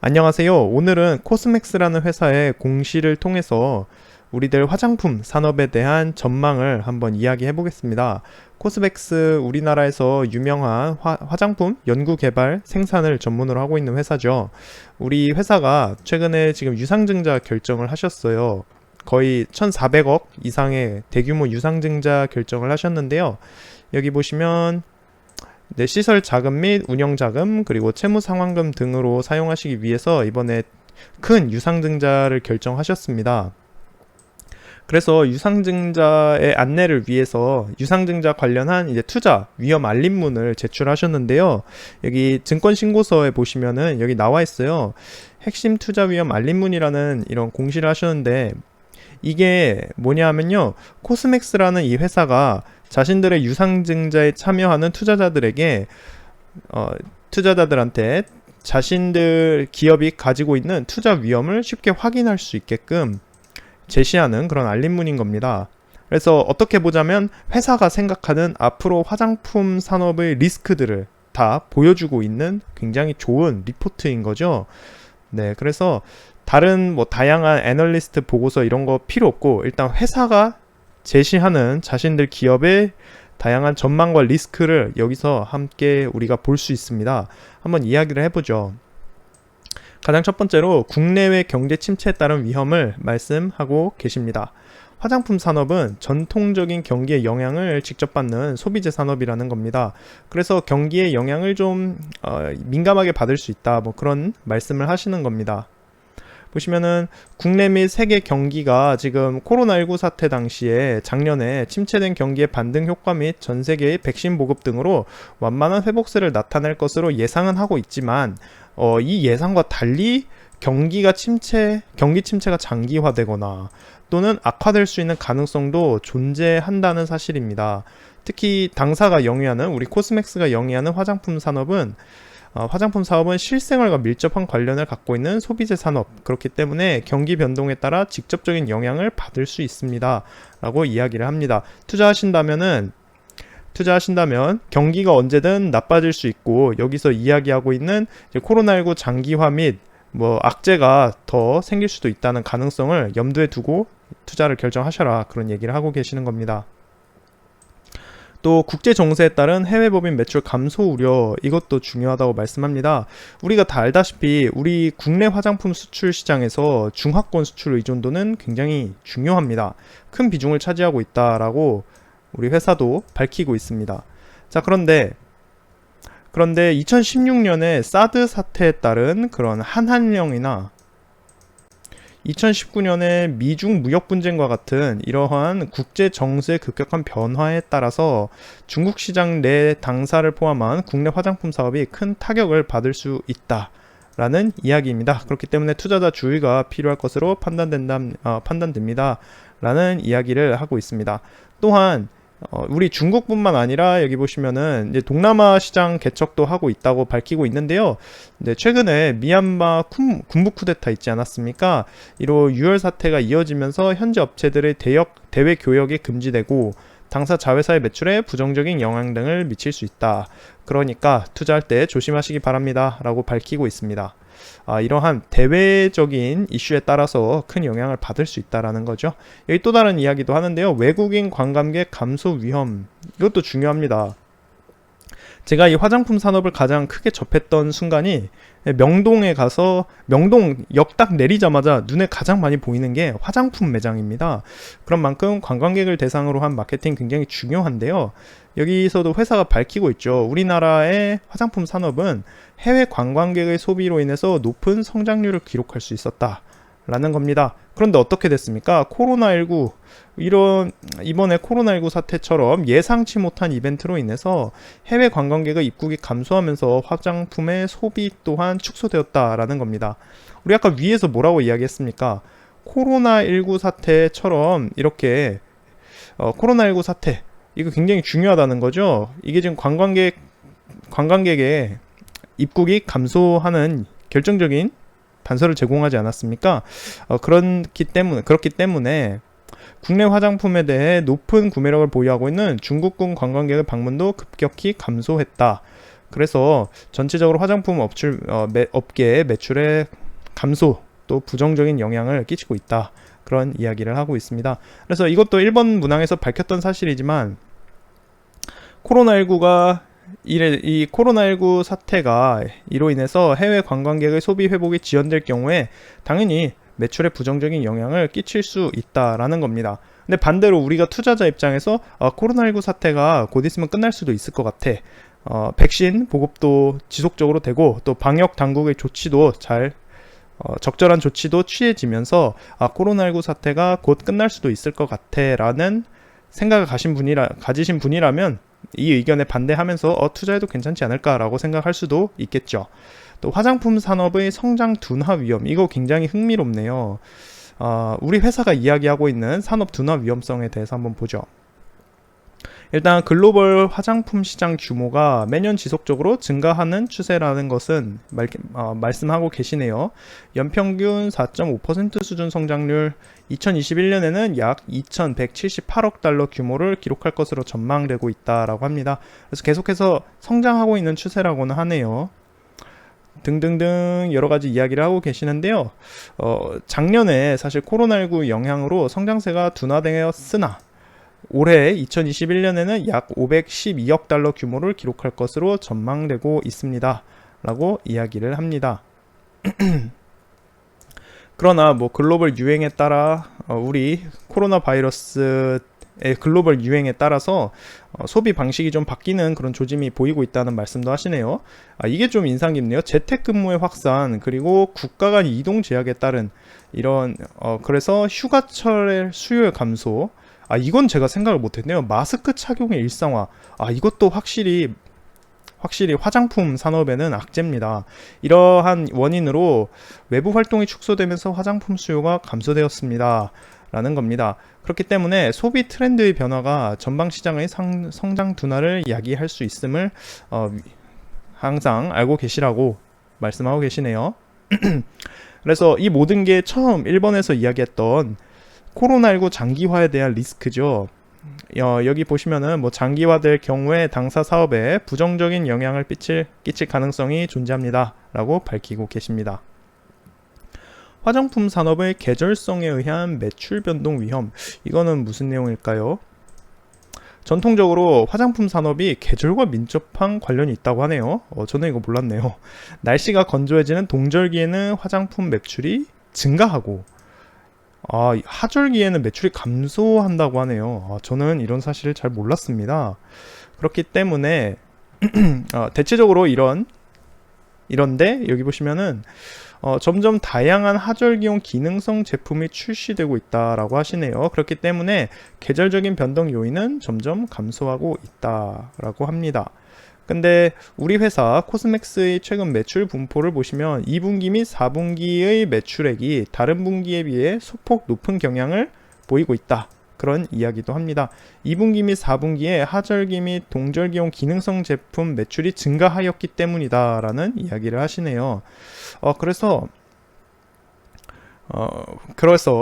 안녕하세요. 오늘은 코스맥스라는 회사의 공시를 통해서 우리들 화장품 산업에 대한 전망을 한번 이야기해 보겠습니다. 코스맥스 우리나라에서 유명한 화장품 연구 개발 생산을 전문으로 하고 있는 회사죠. 우리 회사가 최근에 지금 유상증자 결정을 하셨어요. 거의 1,400억 이상의 대규모 유상증자 결정을 하셨는데요. 여기 보시면 시설 자금 및 운영 자금 그리고 채무 상환금 등으로 사용하시기 위해서 이번에 큰 유상증자를 결정하셨습니다. 그래서 유상증자의 안내를 위해서 유상증자 관련한 투자 위험 알림문을 제출하셨는데요. 여기 증권신고서에 보시면은 여기 나와 있어요. 핵심 투자 위험 알림문이라는 이런 공시를 하셨는데, 이게 뭐냐 하면요, 코스맥스라는 이 회사가 자신들의 유상증자에 참여하는 투자자들한테 자신들 기업이 가지고 있는 투자 위험을 쉽게 확인할 수 있게끔 제시하는 그런 알림문인 겁니다. 그래서 어떻게 보자면 회사가 생각하는 앞으로 화장품 산업의 리스크들을 다 보여주고 있는 굉장히 좋은 리포트인 거죠. 네, 그래서 다른 다양한 애널리스트 보고서 이런 거 필요 없고, 일단 회사가 제시하는 자신들 기업의 다양한 전망과 리스크를 여기서 함께 우리가 볼 수 있습니다. 한번 이야기를 해보죠. 가장 첫 번째로 국내외 경제 침체에 따른 위험을 말씀하고 계십니다. 화장품 산업은 전통적인 경기의 영향을 직접 받는 소비재 산업이라는 겁니다. 그래서 경기의 영향을 좀 민감하게 받을 수 있다, 그런 말씀을 하시는 겁니다. 보시면은 국내 및 세계 경기가 지금 코로나19 사태 당시에 작년에 침체된 경기의 반등 효과 및 전 세계의 백신 보급 등으로 완만한 회복세를 나타낼 것으로 예상은 하고 있지만, 이 예상과 달리 경기 침체가 장기화되거나 또는 악화될 수 있는 가능성도 존재한다는 사실입니다. 특히 당사가 영위하는, 우리 코스맥스가 영위하는 화장품 사업은 실생활과 밀접한 관련을 갖고 있는 소비재 산업, 그렇기 때문에 경기 변동에 따라 직접적인 영향을 받을 수 있습니다 라고 이야기를 합니다. 투자하신다면 경기가 언제든 나빠질 수 있고, 여기서 이야기하고 있는 코로나19 장기화 및 악재가 더 생길 수도 있다는 가능성을 염두에 두고 투자를 결정하셔라, 그런 얘기를 하고 계시는 겁니다. 또 국제 정세에 따른 해외 법인 매출 감소 우려, 이것도 중요하다고 말씀합니다. 우리가 다 알다시피 우리 국내 화장품 수출 시장에서 중화권 수출 의존도는 굉장히 중요합니다. 큰 비중을 차지하고 있다라고 우리 회사도 밝히고 있습니다. 자, 그런데 2016년에 사드 사태에 따른 그런 한한령이나 2019년에 미중 무역 분쟁과 같은 이러한 국제 정세의 급격한 변화에 따라서 중국 시장 내 당사를 포함한 국내 화장품 사업이 큰 타격을 받을 수 있다라는 이야기입니다. 그렇기 때문에 투자자 주의가 필요할 것으로 판단됩니다 라는 이야기를 하고 있습니다. 또한 우리 중국뿐만 아니라 여기 보시면은 동남아 시장 개척도 하고 있다고 밝히고 있는데요. 최근에 미얀마 군부 쿠데타 있지 않았습니까? 이로 유혈 사태가 이어지면서 현지 업체들의 대외 교역이 금지되고 당사 자회사의 매출에 부정적인 영향 등을 미칠 수 있다. 그러니까 투자할 때 조심하시기 바랍니다 라고 밝히고 있습니다. 이러한 대외적인 이슈에 따라서 큰 영향을 받을 수 있다는 거죠. 여기 또 다른 이야기도 하는데요. 외국인 관광객 감소 위험, 이것도 중요합니다. 제가 이 화장품 산업을 가장 크게 접했던 순간이 명동에 가서, 명동 역 딱 내리자마자 눈에 가장 많이 보이는 게 화장품 매장입니다. 그런 만큼 관광객을 대상으로 한 마케팅 굉장히 중요한데요. 여기서도 회사가 밝히고 있죠. 우리나라의 화장품 산업은 해외 관광객의 소비로 인해서 높은 성장률을 기록할 수 있었다 라는 겁니다. 그런데 어떻게 됐습니까? 이번에 코로나19 사태처럼 예상치 못한 이벤트로 인해서 해외 관광객의 입국이 감소하면서 화장품의 소비 또한 축소되었다라는 겁니다. 우리 아까 위에서 뭐라고 이야기했습니까? 코로나19 사태처럼 이렇게 코로나19 사태, 이거 굉장히 중요하다는 거죠. 이게 지금 관광객의 입국이 감소하는 결정적인 단서를 제공하지 않았습니까? 그렇기 때문에 국내 화장품에 대해 높은 구매력을 보유하고 있는 중국군 관광객의 방문도 급격히 감소했다. 그래서 전체적으로 화장품 업계의 매출의 감소 또 부정적인 영향을 끼치고 있다. 그런 이야기를 하고 있습니다. 그래서 이것도 일본 문항에서 밝혔던 사실이지만 이 코로나19 사태가 이로 인해서 해외 관광객의 소비 회복이 지연될 경우에 당연히 매출에 부정적인 영향을 끼칠 수 있다라는 겁니다. 근데 반대로 우리가 투자자 입장에서 코로나19 사태가 곧 있으면 끝날 수도 있을 것 같아. 백신 보급도 지속적으로 되고 또 방역 당국의 조치도 적절한 조치도 취해지면서 코로나19 사태가 곧 끝날 수도 있을 것 같아 라는 생각을 가지신 분이라면 이 의견에 반대하면서 투자해도 괜찮지 않을까라고 생각할 수도 있겠죠. 또 화장품 산업의 성장 둔화 위험, 이거 굉장히 흥미롭네요. 우리 회사가 이야기하고 있는 산업 둔화 위험성에 대해서 한번 보죠. 일단 글로벌 화장품 시장 규모가 매년 지속적으로 증가하는 추세라는 것은 말씀하고 계시네요. 연평균 4.5% 수준 성장률, 2021년에는 약 2,178억 달러 규모를 기록할 것으로 전망되고 있다라고 합니다. 그래서 계속해서 성장하고 있는 추세라고는 하네요. 등등등 여러 가지 이야기를 하고 계시는데요. 작년에 사실 코로나19 영향으로 성장세가 둔화되었으나 올해 2021년에는 약 512억 달러 규모를 기록할 것으로 전망되고 있습니다. 라고 이야기를 합니다. 그러나 글로벌 유행에 따라 우리 코로나 바이러스의 글로벌 유행에 따라서 소비 방식이 좀 바뀌는 그런 조짐이 보이고 있다는 말씀도 하시네요. 이게 좀 인상 깊네요. 재택근무의 확산 그리고 국가 간 이동 제약에 따른 이런 그래서 휴가철의 수요의 감소. 이건 제가 생각을 못했네요. 마스크 착용의 일상화. 이것도 확실히 화장품 산업에는 악재입니다. 이러한 원인으로 외부 활동이 축소되면서 화장품 수요가 감소되었습니다. 라는 겁니다. 그렇기 때문에 소비 트렌드의 변화가 전방 시장의 성장 둔화를 야기할 수 있음을 항상 알고 계시라고 말씀하고 계시네요. 그래서 이 모든 게 처음 일본에서 이야기했던 코로나19 장기화에 대한 리스크죠. 여기 보시면은 장기화될 경우에 당사 사업에 부정적인 영향을 끼칠 가능성이 존재합니다. 라고 밝히고 계십니다. 화장품 산업의 계절성에 의한 매출 변동 위험. 이거는 무슨 내용일까요? 전통적으로 화장품 산업이 계절과 민첩한 관련이 있다고 하네요. 저는 이거 몰랐네요. 날씨가 건조해지는 동절기에는 화장품 매출이 증가하고 하절기에는 매출이 감소한다고 하네요. 저는 이런 사실을 잘 몰랐습니다. 그렇기 때문에 대체적으로 이런데 여기 보시면은 점점 다양한 하절기용 기능성 제품이 출시되고 있다라고 하시네요. 그렇기 때문에 계절적인 변동 요인은 점점 감소하고 있다라고 합니다. 근데 우리 회사 코스맥스의 최근 매출 분포를 보시면 2분기 및 4분기의 매출액이 다른 분기에 비해 소폭 높은 경향을 보이고 있다. 그런 이야기도 합니다. 2분기 및 4분기에 하절기 및 동절기용 기능성 제품 매출이 증가하였기 때문이다 라는 이야기를 하시네요. 그래서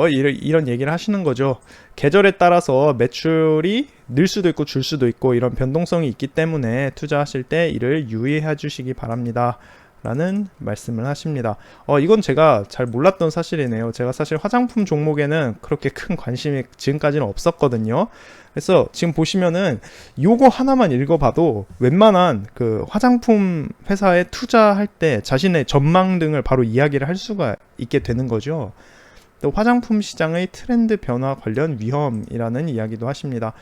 이런 얘기를 하시는 거죠. 계절에 따라서 매출이 늘 수도 있고 줄 수도 있고 이런 변동성이 있기 때문에 투자하실 때 이를 유의해 주시기 바랍니다. 라는 말씀을 하십니다. 이건 제가 잘 몰랐던 사실이네요. 제가 사실 화장품 종목에는 그렇게 큰 관심이 지금까지는 없었거든요. 그래서 지금 보시면은 요거 하나만 읽어봐도 웬만한 그 화장품 회사에 투자할 때 자신의 전망 등을 바로 이야기를 할 수가 있게 되는 거죠. 또 화장품 시장의 트렌드 변화 관련 위험이라는 이야기도 하십니다.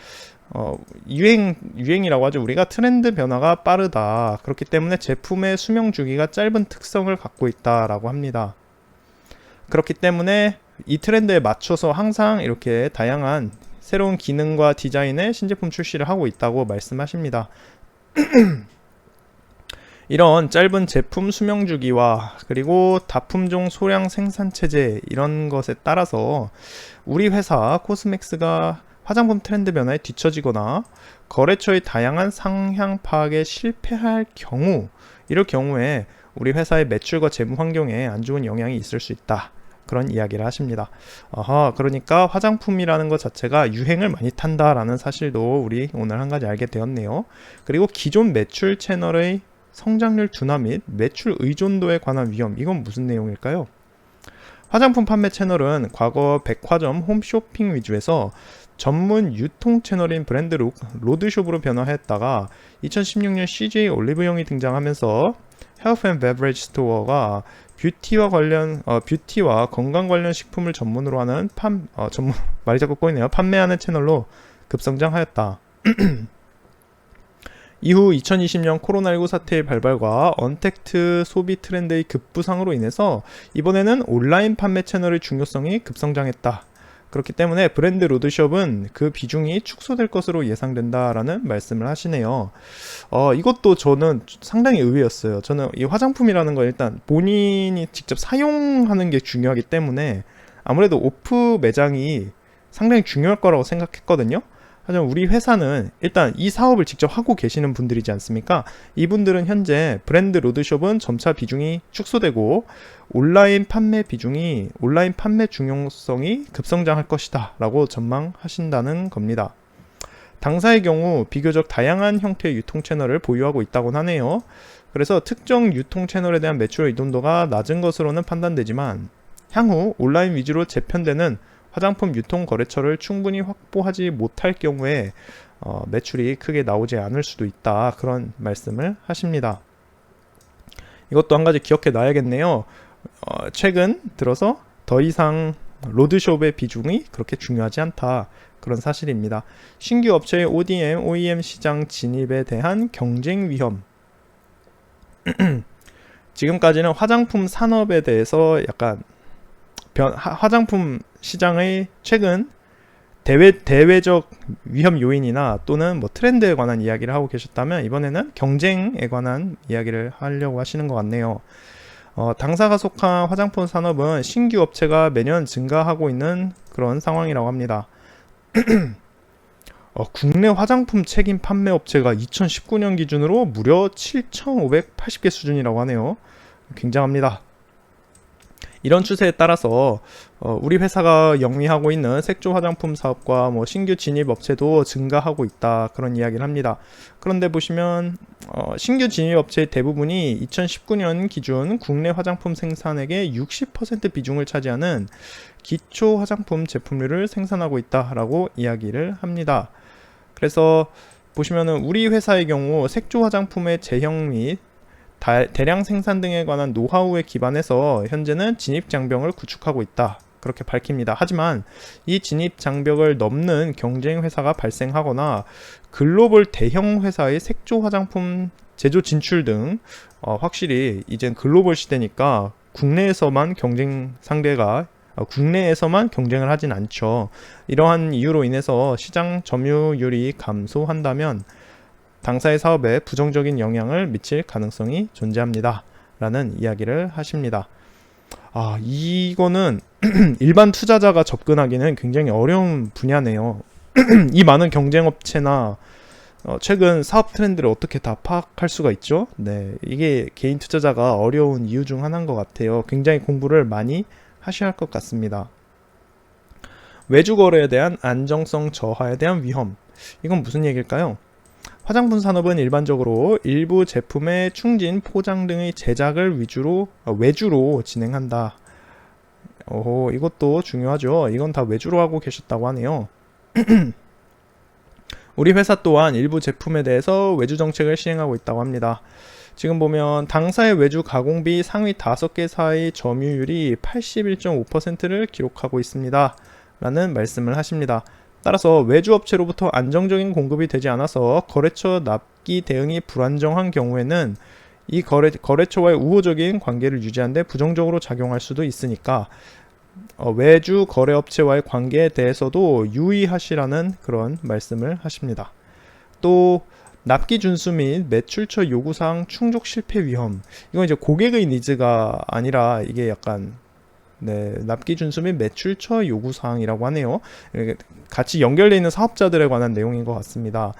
유행이라고 하죠. 우리가 트렌드 변화가 빠르다. 그렇기 때문에 제품의 수명 주기가 짧은 특성을 갖고 있다라고 합니다. 그렇기 때문에 이 트렌드에 맞춰서 항상 이렇게 다양한 새로운 기능과 디자인의 신제품 출시를 하고 있다고 말씀하십니다. 이런 짧은 제품 수명 주기와 그리고 다품종 소량 생산 체제 이런 것에 따라서 우리 회사 코스맥스가 화장품 트렌드 변화에 뒤처지거나 거래처의 다양한 상향 파악에 실패할 경우, 이럴 경우에 우리 회사의 매출과 재무 환경에 안 좋은 영향이 있을 수 있다. 그런 이야기를 하십니다. 그러니까 화장품이라는 것 자체가 유행을 많이 탄다라는 사실도 우리 오늘 한 가지 알게 되었네요. 그리고 기존 매출 채널의 성장률 둔화 및 매출 의존도에 관한 위험. 이건 무슨 내용일까요? 화장품 판매 채널은 과거 백화점, 홈쇼핑 위주에서 전문 유통 채널인 브랜드 로드숍으로 변화했다가 2016년 CJ 올리브영이 등장하면서 헬스 앤 베버리지 스토어가 뷰티와 건강 관련 식품을 전문으로 하는 말이 자꾸 꼬이네요. 판매하는 채널로 급성장하였다. 이후 2020년 코로나19 사태의 발발과 언택트 소비 트렌드의 급부상으로 인해서 이번에는 온라인 판매 채널의 중요성이 급성장했다. 그렇기 때문에 브랜드 로드숍은 그 비중이 축소될 것으로 예상된다라는 말씀을 하시네요. 이것도 저는 상당히 의외였어요. 저는 이 화장품이라는 거 일단 본인이 직접 사용하는 게 중요하기 때문에 아무래도 오프 매장이 상당히 중요할 거라고 생각했거든요. 하지만 우리 회사는 일단 이 사업을 직접 하고 계시는 분들이지 않습니까? 이분들은 현재 브랜드 로드숍은 점차 비중이 축소되고 온라인 판매 중요성이 급성장할 것이다 라고 전망하신다는 겁니다. 당사의 경우 비교적 다양한 형태의 유통 채널을 보유하고 있다곤 하네요. 그래서 특정 유통 채널에 대한 매출 의존도가 낮은 것으로는 판단되지만 향후 온라인 위주로 재편되는 화장품 유통 거래처를 충분히 확보하지 못할 경우에 매출이 크게 나오지 않을 수도 있다. 그런 말씀을 하십니다. 이것도 한 가지 기억해 놔야겠네요. 최근 들어서 더 이상 로드숍의 비중이 그렇게 중요하지 않다. 그런 사실입니다. 신규 업체의 ODM, OEM 시장 진입에 대한 경쟁 위험. 지금까지는 화장품 산업에 대해서 약간 화장품 시장의 최근 대외적 위험 요인이나 또는 트렌드에 관한 이야기를 하고 계셨다면 이번에는 경쟁에 관한 이야기를 하려고 하시는 것 같네요. 당사가 속한 화장품 산업은 신규 업체가 매년 증가하고 있는 그런 상황이라고 합니다. 국내 화장품 책임 판매 업체가 2019년 기준으로 무려 7,580개 수준이라고 하네요. 굉장합니다. 이런 추세에 따라서 우리 회사가 영위하고 있는 색조 화장품 사업과 신규 진입 업체도 증가하고 있다. 그런 이야기를 합니다. 그런데 보시면 신규 진입 업체의 대부분이 2019년 기준 국내 화장품 생산액의 60% 비중을 차지하는 기초 화장품 제품류를 생산하고 있다라고 이야기를 합니다. 그래서 보시면은 우리 회사의 경우 색조 화장품의 제형 및 대량 생산 등에 관한 노하우에 기반해서 현재는 진입 장벽을 구축하고 있다. 그렇게 밝힙니다. 하지만 이 진입 장벽을 넘는 경쟁 회사가 발생하거나 글로벌 대형 회사의 색조 화장품 제조 진출 등 확실히 이젠 글로벌 시대니까 국내에서만 경쟁을 하진 않죠. 이러한 이유로 인해서 시장 점유율이 감소한다면 당사의 사업에 부정적인 영향을 미칠 가능성이 존재합니다. 라는 이야기를 하십니다. 이거는 일반 투자자가 접근하기는 굉장히 어려운 분야네요. 이 많은 경쟁업체나 최근 사업 트렌드를 어떻게 다 파악할 수가 있죠? 네, 이게 개인 투자자가 어려운 이유 중 하나인 것 같아요. 굉장히 공부를 많이 하셔야 할 것 같습니다. 외주 거래에 대한 안정성 저하에 대한 위험. 이건 무슨 얘기일까요? 화장품 산업은 일반적으로 일부 제품의 충진, 포장 등의 제작을 외주로 진행한다. 이것도 중요하죠. 이건 다 외주로 하고 계셨다고 하네요. 우리 회사 또한 일부 제품에 대해서 외주 정책을 시행하고 있다고 합니다. 지금 보면 당사의 외주 가공비 상위 5개 사의 점유율이 81.5%를 기록하고 있습니다. 라는 말씀을 하십니다. 따라서 외주업체로부터 안정적인 공급이 되지 않아서 거래처 납기 대응이 불안정한 경우에는 이 거래처와의 우호적인 관계를 유지하는 데 부정적으로 작용할 수도 있으니까 외주 거래업체와의 관계에 대해서도 유의하시라는 그런 말씀을 하십니다. 또 납기 준수 및 매출처 요구사항 충족 실패 위험. 이건 이제 고객의 니즈가 아니라 이게 약간 납기 준수 및 매출처 요구사항이라고 하네요. 같이 연결되어 있는 사업자들에 관한 내용인 것 같습니다.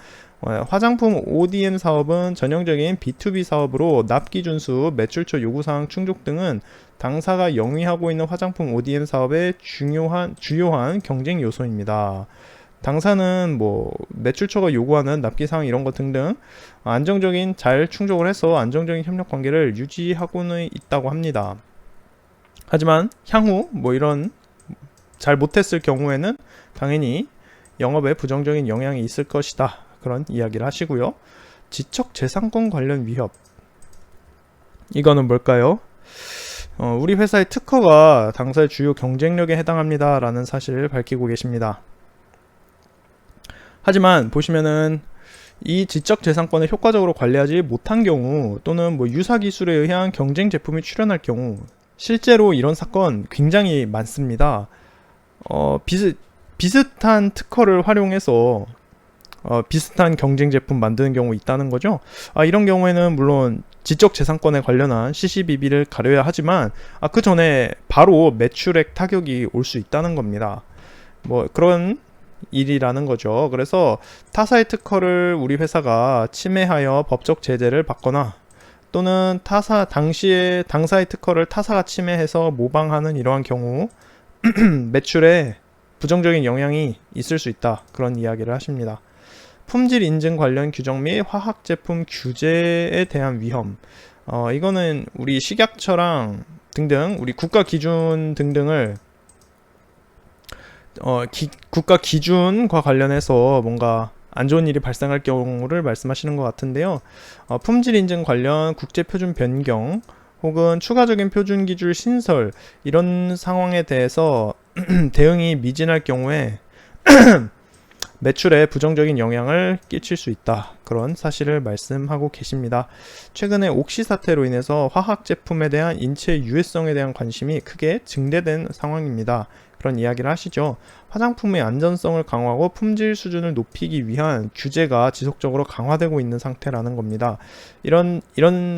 화장품 ODM 사업은 전형적인 B2B 사업으로 납기 준수, 매출처 요구사항 충족 등은 당사가 영위하고 있는 화장품 ODM 사업의 주요한 경쟁 요소입니다. 당사는 뭐 매출처가 요구하는 납기사항 이런 거 등등 안정적인 잘 충족을 해서 안정적인 협력 관계를 유지하고는 있다고 합니다. 하지만 향후 뭐 이런 잘 못했을 경우에는 당연히 영업에 부정적인 영향이 있을 것이다. 그런 이야기를 하시고요. 지적재산권 관련 위협. 이거는 뭘까요? 우리 회사의 특허가 당사의 주요 경쟁력에 해당합니다. 라는 사실을 밝히고 계십니다. 하지만 보시면은 이 지적재산권을 효과적으로 관리하지 못한 경우 또는 뭐 유사기술에 의한 경쟁 제품이 출현할 경우 실제로 이런 사건 굉장히 많습니다. 비슷한 특허를 활용해서 비슷한 경쟁 제품 만드는 경우 있다는 거죠. 이런 경우에는 물론 지적재산권에 관련한 CCBB를 가려야 하지만 그 전에 바로 매출액 타격이 올 수 있다는 겁니다. 뭐 그런 일이라는 거죠. 그래서 타사의 특허를 우리 회사가 침해하여 법적 제재를 받거나 또는 당시에 당사의 특허를 타사가 침해해서 모방하는 이러한 경우 매출에 부정적인 영향이 있을 수 있다. 그런 이야기를 하십니다. 품질 인증 관련 규정 및 화학 제품 규제에 대한 위험. 이거는 우리 식약처랑 등등 우리 국가 기준 등등을 국가 기준과 관련해서 뭔가 안 좋은 일이 발생할 경우를 말씀하시는 것 같은데요. 품질 인증 관련 국제 표준 변경 혹은 추가적인 표준 기준 신설 이런 상황에 대해서 대응이 미진할 경우에 매출에 부정적인 영향을 끼칠 수 있다. 그런 사실을 말씀하고 계십니다. 최근에 옥시 사태로 인해서 화학 제품에 대한 인체 유해성에 대한 관심이 크게 증대된 상황입니다. 그런 이야기를 하시죠. 화장품의 안전성을 강화하고 품질 수준을 높이기 위한 규제가 지속적으로 강화되고 있는 상태라는 겁니다. 이런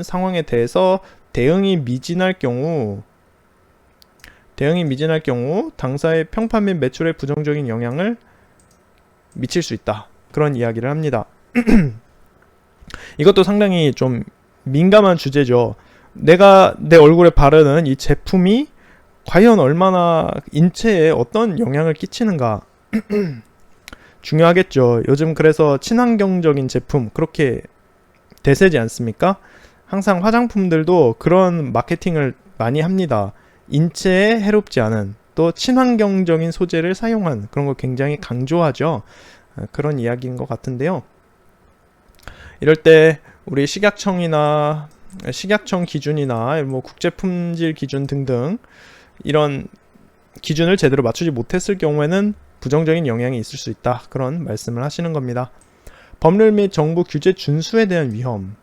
상황에 대해서 대응이 미진할 경우 당사의 평판 및 매출에 부정적인 영향을 미칠 수 있다. 그런 이야기를 합니다. 이것도 상당히 좀 민감한 주제죠. 내가 내 얼굴에 바르는 이 제품이 과연 얼마나 인체에 어떤 영향을 끼치는가 중요하겠죠. 요즘 그래서 친환경적인 제품 그렇게 대세지 않습니까? 항상 화장품들도 그런 마케팅을 많이 합니다. 인체에 해롭지 않은 또 친환경적인 소재를 사용한 그런 거 굉장히 강조하죠. 그런 이야기인 것 같은데요. 이럴 때 우리 식약청 기준이나 뭐 국제품질 기준 등등 이런 기준을 제대로 맞추지 못했을 경우에는 부정적인 영향이 있을 수 있다. 그런 말씀을 하시는 겁니다. 법률 및 정부 규제 준수에 대한 위험.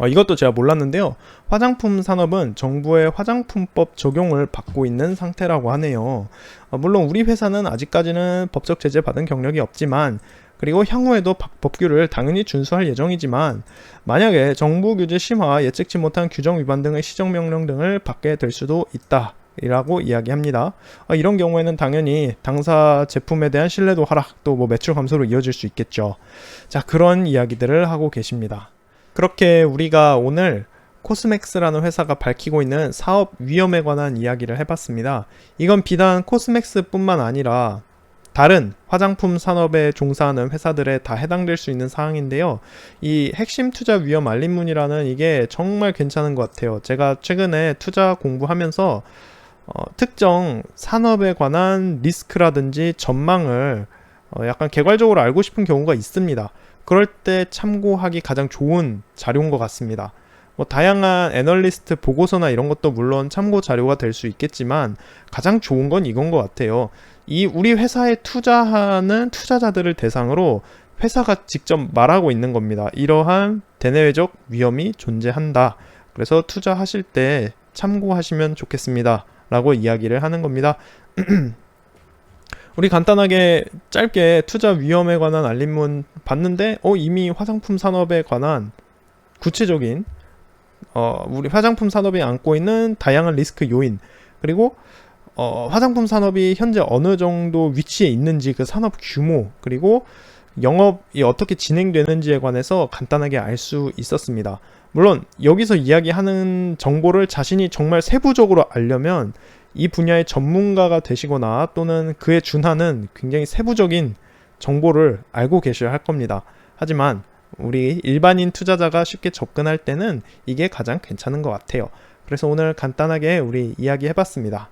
이것도 제가 몰랐는데요. 화장품 산업은 정부의 화장품법 적용을 받고 있는 상태라고 하네요. 물론 우리 회사는 아직까지는 법적 제재 받은 경력이 없지만 그리고 향후에도 법규를 당연히 준수할 예정이지만 만약에 정부 규제 심화, 예측치 못한 규정 위반 등의 시정명령 등을 받게 될 수도 있다 라고 이야기합니다. 이런 경우에는 당연히 당사 제품에 대한 신뢰도 하락 또 뭐 매출 감소로 이어질 수 있겠죠. 자, 그런 이야기들을 하고 계십니다. 그렇게 우리가 오늘 코스맥스라는 회사가 밝히고 있는 사업 위험에 관한 이야기를 해봤습니다. 이건 비단 코스맥스 뿐만 아니라 다른 화장품 산업에 종사하는 회사들에 다 해당될 수 있는 사항인데요. 이 핵심 투자 위험 알림문이라는 이게 정말 괜찮은 것 같아요. 제가 최근에 투자 공부하면서 특정 산업에 관한 리스크라든지 전망을 약간 개괄적으로 알고 싶은 경우가 있습니다. 그럴 때 참고하기 가장 좋은 자료인 것 같습니다. 뭐 다양한 애널리스트 보고서나 이런 것도 물론 참고 자료가 될 수 있겠지만 가장 좋은 건 이건 것 같아요. 이 우리 회사에 투자하는 투자자들을 대상으로 회사가 직접 말하고 있는 겁니다. 이러한 대내외적 위험이 존재한다. 그래서 투자하실 때 참고하시면 좋겠습니다. 라고 이야기를 하는 겁니다. 우리 간단하게 짧게 투자 위험에 관한 알림문 봤는데 이미 화장품 산업에 관한 구체적인 우리 화장품 산업이 안고 있는 다양한 리스크 요인 그리고 화장품 산업이 현재 어느 정도 위치에 있는지 그 산업 규모 그리고 영업이 어떻게 진행되는지에 관해서 간단하게 알 수 있었습니다. 물론 여기서 이야기하는 정보를 자신이 정말 세부적으로 알려면 이 분야의 전문가가 되시거나 또는 그에 준하는 굉장히 세부적인 정보를 알고 계셔야 할 겁니다. 하지만 우리 일반인 투자자가 쉽게 접근할 때는 이게 가장 괜찮은 것 같아요. 그래서 오늘 간단하게 우리 이야기 해봤습니다.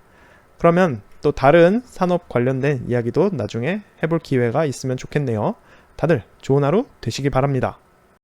그러면 또 다른 산업 관련된 이야기도 나중에 해볼 기회가 있으면 좋겠네요. 다들 좋은 하루 되시기 바랍니다.